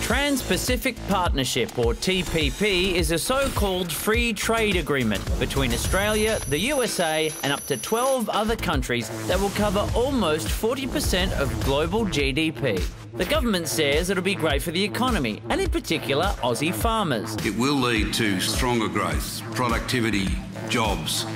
Trans-Pacific Partnership, or TPP, is a so-called free trade agreement between Australia, the USA and up to 12 other countries that will cover almost 40% of global GDP. The government says it'll be great for the economy, and in particular, Aussie farmers. It will lead to stronger growth, productivity, jobs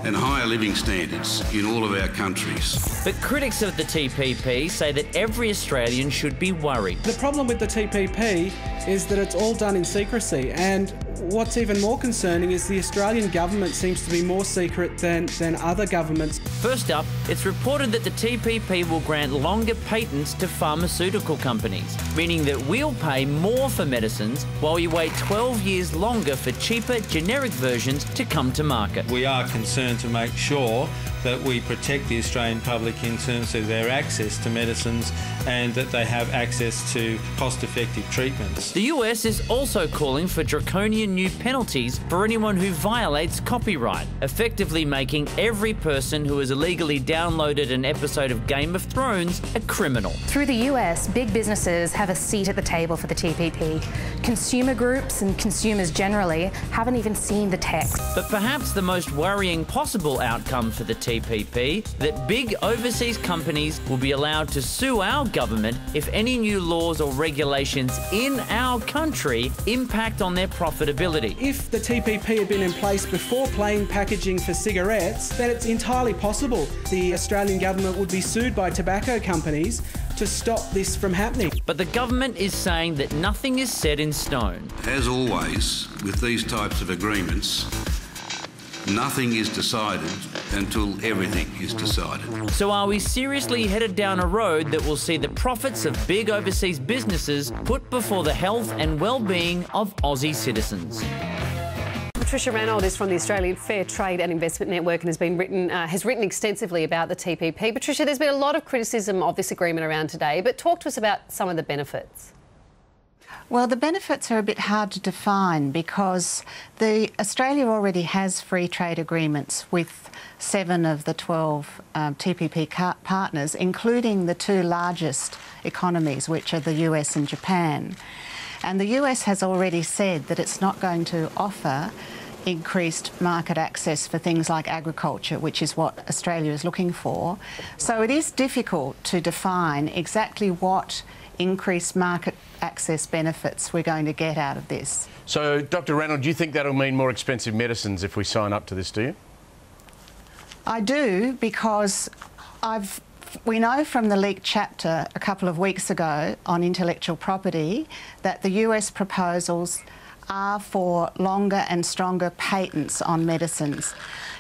and higher living standards in all of our countries. But critics of the TPP say that every Australian should be worried. The problem with the TPP is that it's all done in secrecy, and what's even more concerning is the Australian government seems to be more secret than other governments. First up, it's reported that the TPP will grant longer patents to pharmaceutical companies, meaning that we'll pay more for medicines while we wait 12 years longer for cheaper generic versions to come to market. We are concerned to make sure that we protect the Australian public in terms of their access to medicines and that they have access to cost-effective treatments. The US is also calling for draconian new penalties for anyone who violates copyright, effectively making every person who has illegally downloaded an episode of Game of Thrones a criminal. Through the US, big businesses have a seat at the table for the TPP. Consumer groups and consumers generally haven't even seen the text. But perhaps the most worrying possible outcome for the TPP, that big overseas companies will be allowed to sue our government if any new laws or regulations in our country impact on their profitability. If the TPP had been in place before plain packaging for cigarettes, then it's entirely possible the Australian government would be sued by tobacco companies to stop this from happening. But the government is saying that nothing is set in stone. As always, with these types of agreements, nothing is decided until everything is decided. So are we seriously headed down a road that will see the profits of big overseas businesses put before the health and well-being of Aussie citizens? Patricia Ranald is from the Australian Fair Trade and Investment Network and has written extensively about the TPP. Patricia, there's been a lot of criticism of this agreement around today, but talk to us about some of the benefits. Well, the benefits are a bit hard to define because Australia already has free trade agreements with 7 of the 12 TPP partners, including the 2 largest economies, which are the US and Japan. And the US has already said that it's not going to offer increased market access for things like agriculture, which is what Australia is looking for. So it is difficult to define exactly what increased market access benefits we're going to get out of this. So, Dr. Ranald, do you think that'll mean more expensive medicines if we sign up to this, do you? I do, because we know from the leaked chapter a couple of weeks ago on intellectual property that the US proposals are for longer and stronger patents on medicines.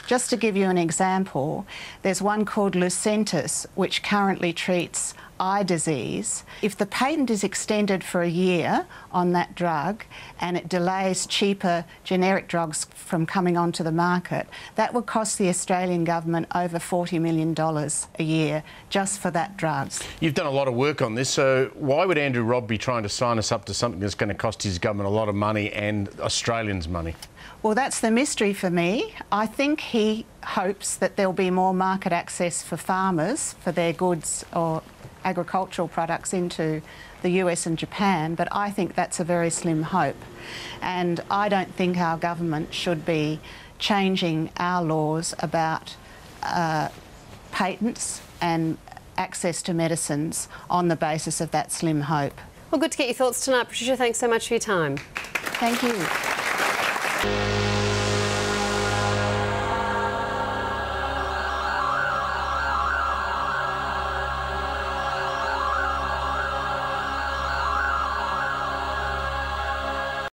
Just to give you an example, there's one called Lucentis, which currently treats eye disease. If the patent is extended for a year on that drug and it delays cheaper generic drugs from coming onto the market, that would cost the Australian government over $40 million a year just for that drug. You've done a lot of work on this, so why would Andrew Robb be trying to sign us up to something that's going to cost his government a lot of money and Australians money? Well, that's the mystery for me. I think he hopes that there'll be more market access for farmers for their goods or agricultural products into the US and Japan, but I think that's a very slim hope. And I don't think our government should be changing our laws about patents and access to medicines on the basis of that slim hope. Well, good to get your thoughts tonight, Patricia. Thanks so much for your time. Thank you.